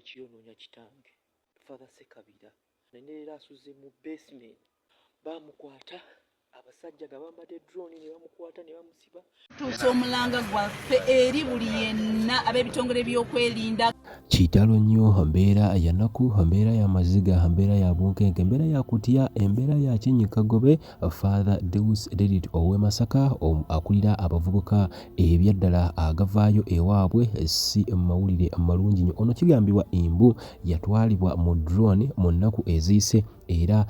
ekiyonoonya kitange Father Sekabira nanerera asuze mu basement bamukwata abasajja gabambadde drone ne bamukwata ne bamusiba tuusa omulanga gwaffe eri buli yenna ab'ebitongole by'okwerinda. Kitalo nnyo mbeera ya nnaku, mbeera ya maziga, mbeera ya bunkenke, mbeera ya kutya, embeera ya kinyikagobe. Father Deus Dedit ow'e Masaka akulira abavubuka ebyaddala agavaayo ewaabwe si mawulire malungi nnyo. Ono kigambibwa embu yatwalibwa mu drone mu nnaku eziyise era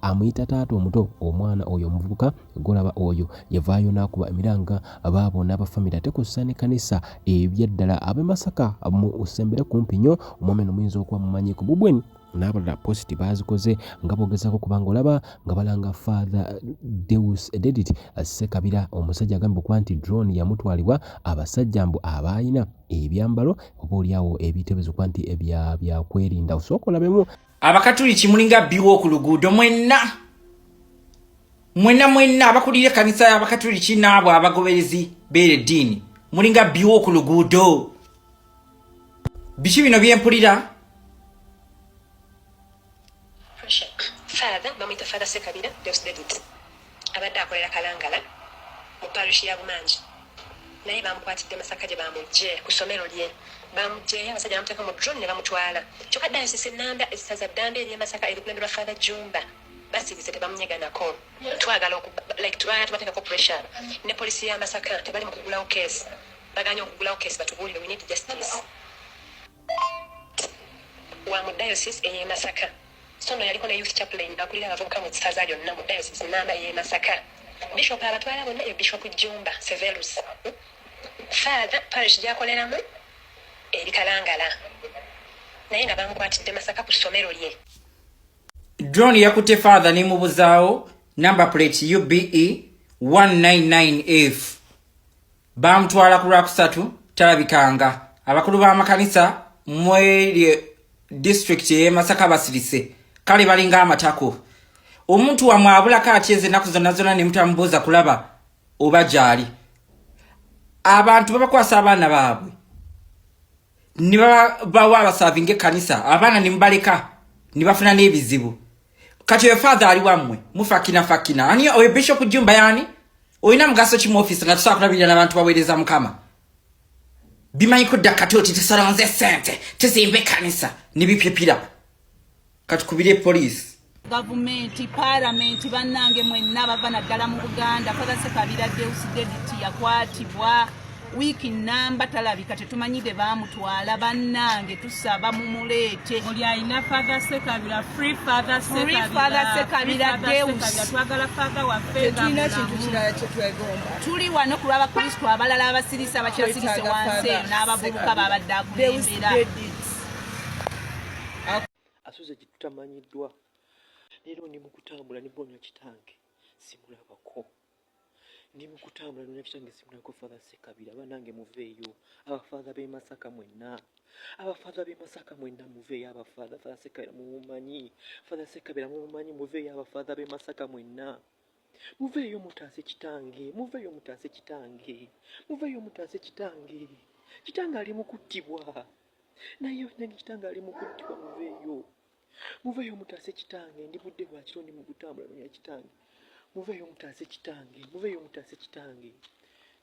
amuyita taata omuto omwana oyo omuvubuka golaba oyo yavaayo n'akuba emiranga baabo n'abafamire ate kussa ne kanisa ebyaddala ab'e Masaka mu Sembere kumpi nnyo. Omwami eno muyinza okuba mumanyi ku bubweni n'abalala positi bazikoze nga bogezaako kubanga olaba nga balanga Father Deus Dedit Sekabira omusajja agambye okuba nti drone yamutwalibwa abasajja mbu abaayina ebyambalo oba oliawo ebiteebezo okuba nti byakwerinda. Osooka olabemu abakatuliki mulinga biwo ku luguudo mwenna abakulira kanisa y'abakatuliki n'abo abagoberezi b'eddiini mulinga biwo ku luguudo. Biki bino byempulira? Father bamwita Father Sekabira Deus Dedit abadde akolera Kalangala mu parish ya Bumanji naye bamukwatidde Masaka gye bamugye ku ssomero lye bamugye abasajja bamuteeka mu drone ne bamutwala kyokka dayosisi nnamba essaza ddamba ery'e Masaka erikulemberwa Father Jumba basirize tebamunyeganako twagala tubateekako pressure ne polisi ya Masaka tebali mu kugulawo case baganya okugulawo case batubuulire we need justice wa mu dayosisi ey'e Masaka. Sono yaliko na youth chaplain akulira abavubuka mu kisaza lyonna mu dayosisi nnamba y'e Masaka. Bishop abatwala bonna ye Bishop Jumba Severus. Father parish gyakoleramu eri Kalangala naye nga bamukwatidde Masaka ku ssomero lye. Drone yakutte Father n'emubuzaawo number plate UBE 199F bamutwala ku Lwakusatu talabikanga. Abakulu b'amakanisa mweri district y'e Masaka basirise kale balinga amatako. Omuntu wamwe abulako atyeze ennaku zonna zonna ne mutamubuuza kulaba oba gyali. Abantu babakwasa abaana baabwe ne bawa abasavinga ekkanisa abaana ne mubaleka ne bafuna n'ebizibu. Kati oyo Father ali wammwe mufakina ani oyo Bishop Jumba yani oyina mugaso ki mu office nga tusobola kulabirira n'abantu baweereza Mukama. Bimanyi kudda kati oti tusalonze ssente tuzimbe ekkanisa ne bipyepira kati kubire police Gavumenti, parliament bannange mwenna bava naddala mu Buganda. Father Sekabira Deus Dedit yakwatibwa wiiki nnamba talabika tetumanyire baamutwala bannange tusaba mumuleete. Oli alina Father Sekabira, free Father Sekabira Deus. Twagala Father waffe tulina kintu kirala kye twegomba. Tuli wano ku lw'Abakristo abalala abasirisa abakyasirise wansi n'abavubuka babadde akulembera. asuze gye tutamanyiddwa. Leero ndi mu kutambula ne bonya kitange simulabako. Ndi mu kutambula nonya kitange simulabako Father Sekabira. Bannange muveeyo. Abafather b'e Masaka mwenna. Abafather b'e Masaka mwenna muveeyo. Abafather Father Sekabira mumumanyi. Father Sekabira mumumanyi muveeyo. Abafather b'e Masaka mwenna. Muveeyo mutaase kitange. Muveeyo mutaase kitange. Muveeyo mutaase kitange. Kitange ali mu kuttibwa. Naye onyange kitange ali mu kuttibwa muveeyo. Muveeyo mutaase kitange. Ndi budde bwa kiro ndi mu kutambula nonya kitange. Muveeyo mutaase kitange. Muveeyo mutaase kitange.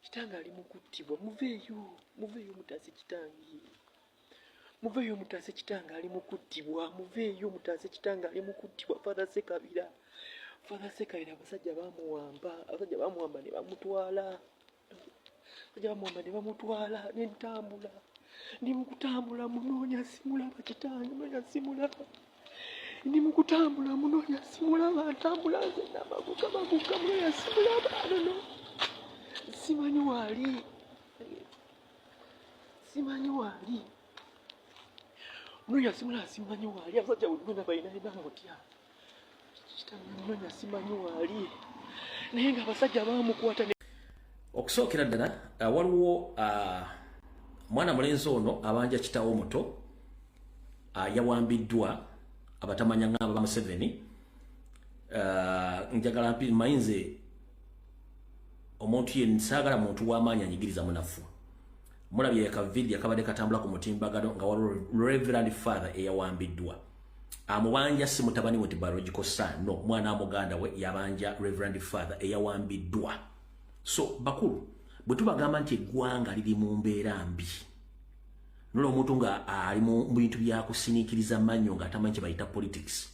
Kitange ali mu kuttibwa. Muveeyo mutaase kitange. Muveeyo mutaase kitange ali mu kuttibwa. Muveeyo mutaase kitange ali mu kuttibwa. Father Sekabira. Father Sekabira abasajja bamuwamba ne bamutwala. Ne ntambula. Ndi mu kutambula munoonya simulaba kitange. Munoonya simulaba. Ndi mu kutambula munoonya simulaba. Ntambula nze n'amaguka munoonya simulaba. Simanyi waali. Munoonya simulaba simanyi waali. Abasajja bonna balina mutya. Kitange munoonya simanyi waali. Naye nga abasajja baamukwata. Okusookera ddala waliwo mwana mulenzi ono abanja kitaawo omuto yawambiddwa abatamanya ng'aba Museveni. Njagala mayinze omuntu ye nsaagala muntu w'amaanyi anyigiriza munafu. mulabye ka video akabadde katambula ku mutimbagano nga waliwo Reverend Father eyawambiddwa. Amubanja si mutabani we biological son, no, mwana wa muganda we yabanja Reverend Father eyawambiddwa. So bakulu bwe tubagamba nti eggwanga liri mu mbeera mbi, nolo omuntu nga ali mu bintu bya kusiniikiriza mannyo nga atamanyi kye bayita politics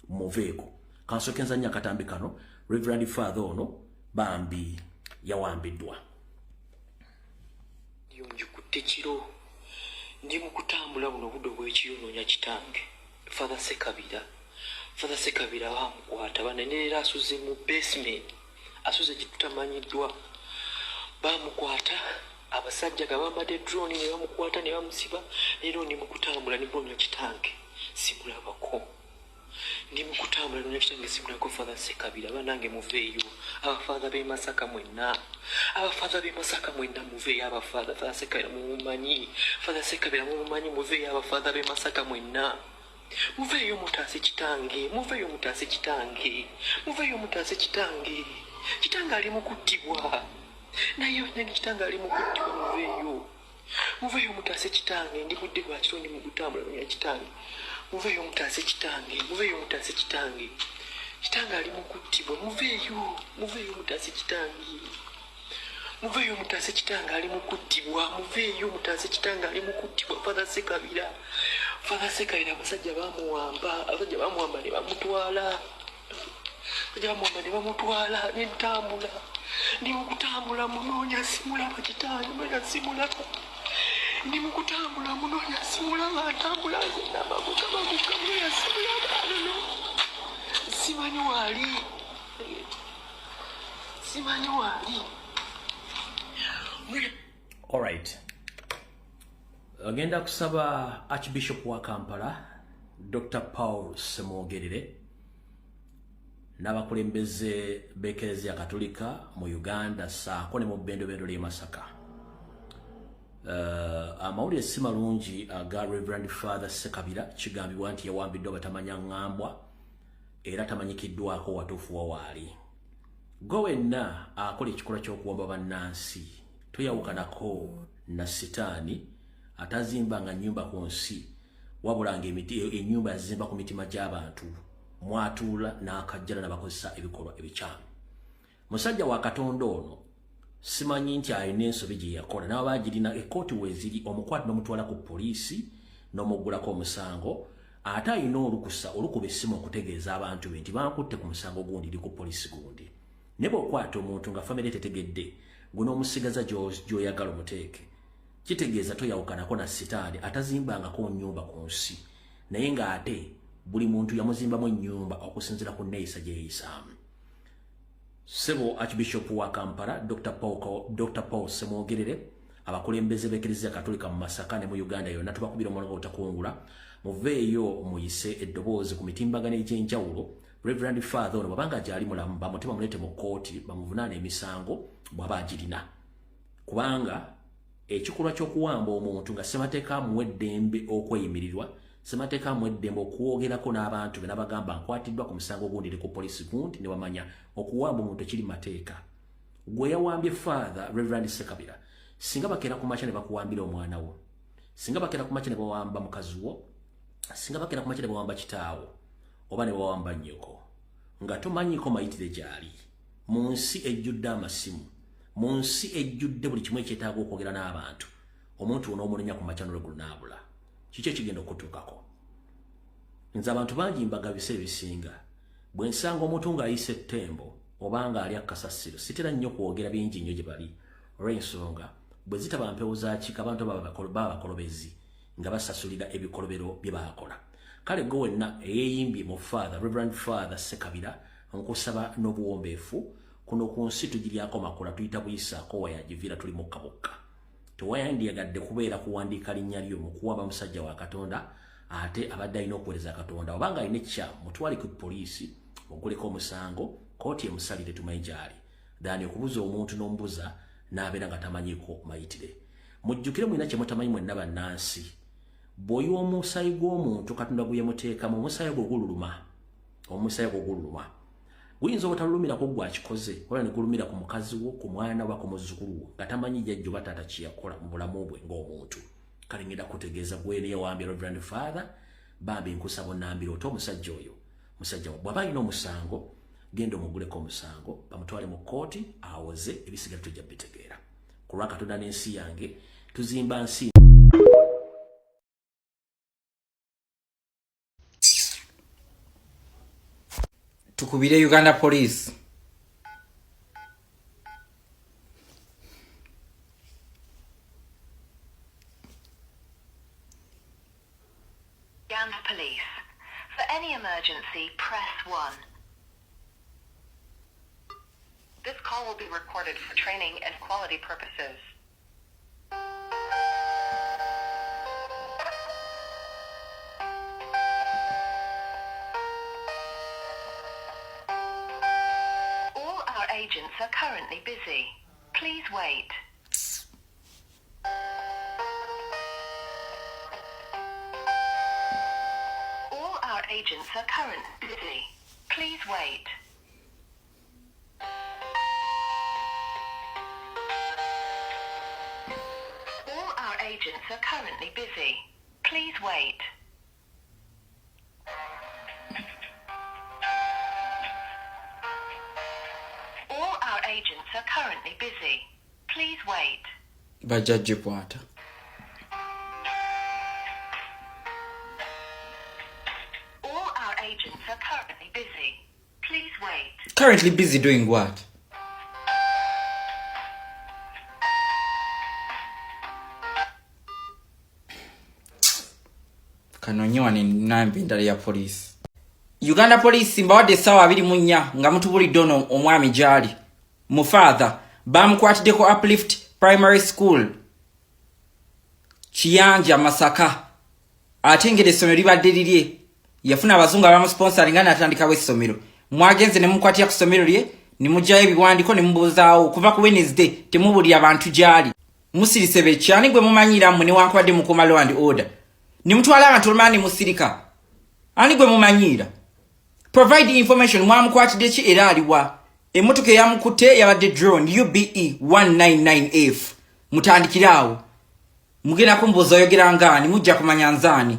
muveeko kansokenza nnyo akatambi kano Reverend Father ono bambi yawambiddwa. Njikutte kiro ndi mu kutambula buno budde bw'ekiyonoonya kitange Father Sekabira bamukwata banenera asuze mu basement asuze kitutamanyiddwa bamukwata abasajja gabambadde drone ne bamukwata ne bamusiba leero ndi mu kutambula ne bonya kitange simulabako ndi mu kutambula ne kitange simulabako Father Sekabira banange muveeyo abafather b'e Masaka mwenna muveeyo abafather Sekabira mumumanyi Father Sekabira mumumanyi muveeyo abafather b'e Masaka mwenna muveeyo mutaase kitange kitange ali mu kuttibwa naye onyeni kitange ali mu kuttibwa muveeyo mutaase kitange ndi budde bwa kiro ndi mu kutambula nonya kitange muveeyo mutaase kitange kitange ali mu kuttibwa muveeyo mutaase kitange ali mu kuttibwa ali mu kuttibwa Father Sekabira abasajja bamuwamba ne bamutwala n'entambula ndi mu kutambula munoonya simulaba kitange ndi mu kutambula munoonya simulaba ntambula zinamaguka munoonya simulaba simanyi waali. All right. Agenda kusaba Archbishop wa Kampala Dr. Paul Semwogerere n'abakulembeze b'Eklezia Katolika mu Uganda saako ne mu bbendobendo ly'e Masaka. Amawulire si malungi aga Reverend Father Sekabira kigambibwa nti yawambiddwa batamanya ngambwa era tamanyikiddwako watuufu wawaali. Gwe wenna akola ekikola ky'okuwamba bannansi toyawukanako na sitaani atazimbanga nnyumba ku nsi wabulanga ennyumba yazimba ku mitima gy'abantu mwatuula n'akajjala n'abakozesa ebikolwa ebikyamu. Musajja wa Katonda ono simanyi nti alina ensobi gye yakola n'abagirina ekkooti weeziri omukwate n'omutwala ku poliisi n'omuggulako omusango ate alina olukusa olukuba essimu okutegeeza abantu be nti bankutte ku musango gundi eri ku poliisi gundi. Ne bw'okwata omuntu nga famire tetegedde gwe n'omusigaza gy'oyagala omuteeke kitegeeza toyawukanako na sitaani atazimbangako nnyumba ku nsi naye ng'ate buli muntu yamuzimbamu ennyumba okusinziira ku nneeyisa gye yeeyisaamu. Ssebo Archbishop wa Kampala Dr. Paul Semwogerere abakulembeze b'Eklezia Katolika mu Masaka ne mu Uganda yonna tubakubira omulango obutakungula muveeyo muyise eddoboozi ku mitimbagano egy'enjawulo. Reverend Father ono babanga gyali mulamu bamutima mulete mu kkooti bamuvunaana emisango bw'aba agirina kubanga ekikolwa ky'okuwamba omuntu nga ssemateeka amuwa eddembe okweyimirirwa ssemateeka amuwa eddembe okwogerako n'abantu be n'abagamba nkwatiddwa ku musango gundi eri ku poliisi gundi ne bamanya okuwamba omuntu ekiri mateeka. Gwe yawambye Father Reverend Sekabira singa bakeera ku makya ne bakuwambira omwana wo, singa bakeera ku makya ne bawamba mukazi wo, singa bakeera ku makya ne bawamba kitaawo oba ne bawamba nnyoko nga tomanyiiko mayitire gyali mu nsi ejjudde amasimu, mu nsi ejjudde buli kimu ekyetaaga okwogera n'abantu, omuntu onoomunenya ku makya n'olweggulo n'abula. Kiki ekigenda okutuukako? Nze abantu bangi mbaga biseera ebisinga bwe nsanga omuntu ng'ayise ettembo oba ng'alya kasasiro sitera nnyo kwogera bingi nnyo gye bali olw'ensonga bwe zitaba mpewo za kika abantu baba bakolobezi nga basasulira ebikolobero bye baakola. Kale gwe wenna eyeeyimbye mu Father Reverend Father Sekabira nkusaba n'obuwombeefu kuno ku nsi tugiryako makola tuyita buyisaako wayagivira tuli mukka bukka. Tewayandiyagadde kubeera kuwandiika linnya lyo mu kuwaba musajja wa Katonda ate abadde alina okuweereza Katonda obanga alina ekikyamu mutwale ku poliisi mugguleko omusango kooti emusalire tumanyi gyali dani okubuza omuntu n'omubuza n'abeera nga tamanyiiko mayitire. Mujjukire mulina kye mutamanyi mwenna bannansi bw'oyiwa omusaayi gw'omuntu Katonda gwe yamuteekamu omusaayi gwe gululuma guyinza obutalumira ko gwa kikoze wala ne kulumira ku mukazi wo ku mwana wa ku muzzukulu wo gatamanyi jajjo batata kiyakola mu bulamu bwe ng'omuntu kale ngenda kutegeeza gwene yawambye Reverend Father bambi nkusabo nambiro to musajja oyo musajja bwaba ino musango genda omuguleko omusango bamutwale mu kooti awoze ebisigaye tujja bitegeera kulwa Katonda n'ensi yange tuzimba nsi tukubire Uganda Police. Uganda Police. For any emergency, press 1. This call will be recorded for training and quality purposes. All our agents are currently busy. Please wait. All our agents are currently busy. Please wait. All our agents are currently busy. Please wait. All our agents are currently busy. Please wait. Bajajje Bwata. All our agents are currently busy. Please wait. Currently busy doing what? Kanonyewa ni nambi ndali ya police. Uganda Police mbawadde sawa 24 nga mutubulidde ono omwami gyali. Mu father bamukwatiddeko Uplift Primary School Kiyanja Masaka. Ate ngeri essomero libadde lirye yafuna abazungu abamusponsoringa n'atandikawo essomero. Mwagenze ne mukwatira ku ssomero lye ne mujjayo ebiwandiko ne mubuzaawo kuva ku Wednesday temubulira abantu gyali. Musirise bekyani gwe mumanyira mmwe newankubadde mukuma law and order. Nimutwala abantu olumani musirika. Ani gwe mumanyira. Provide information mwamukwatidde ki era aliwa. Emmotoka yamukutte yabadde drone UBE 199F. Mutandikirawo. Mugenda kumbuza oyogera ngani mujja kumanya nzani.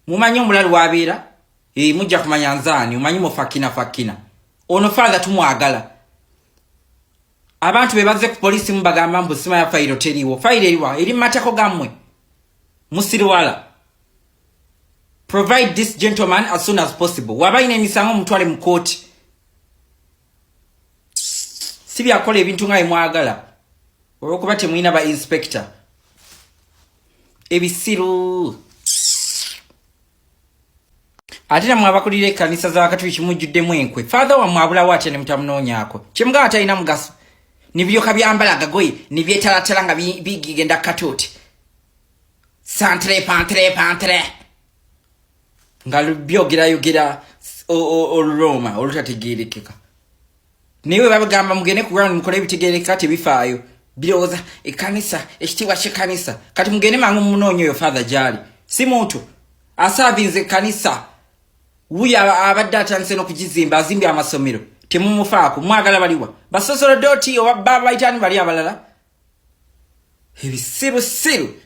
Mumanyi omulali wabeera? Mujja kumanya nzani umanyi mo fakina. Ono father tumwagala. Abantu bebaze ku police mubagamba mbu sima ya file teriwo. File eriwa eri matako gammwe. Musiriwala. Provide this gentleman as soon as possible. Wabaine emisango mutwale mu court. Sibi akola ebintu nga emwagala. Olwokuba temuyina ba inspector. Ebisiru. Ate namwe abakulira ekkanisa z'Abakatuliki mujjuddemu enkwe. Father wa mwabulawo ate ne mutamunoonyaako. Kyemuga atalina mugaso. Nibyoka byambala agagoye, nibyetalatala nga bigigenda katooti. Santre pantre. Nga byogera oluroma olutategeerekeka. Niwe babagamba mugende ku ground mukole ebitegeerekeka tebifaayo. Birowooza ekkanisa ekitiibwa ky'ekkanisa. Kati mugende mangu munoonye oyo father gyali. Si muntu asaavinze ekkanisa. Wuyo abadde atandise n'okugizimba azimbye amasomero. Temumufaako mwagala baliwa. Basosolodooti oba babayitaani bali abalala. Ebisirusiru.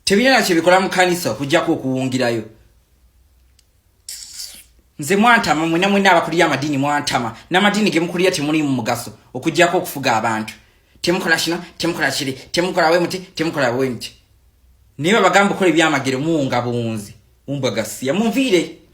Tebirina kye bikola mu kkanisa okuggyako okuwungirayo. Nze mwantama mwena abakulira amadini mwantama. N'amadini ge mukulira temuli mu mugaso okuggyako okufuga abantu. Temukola kino, temukola kiri, temukola wemuti, temukola wemuti. Niba bagamba okola ebyamagero muwunga buwunzi. Umbagasiya munviire.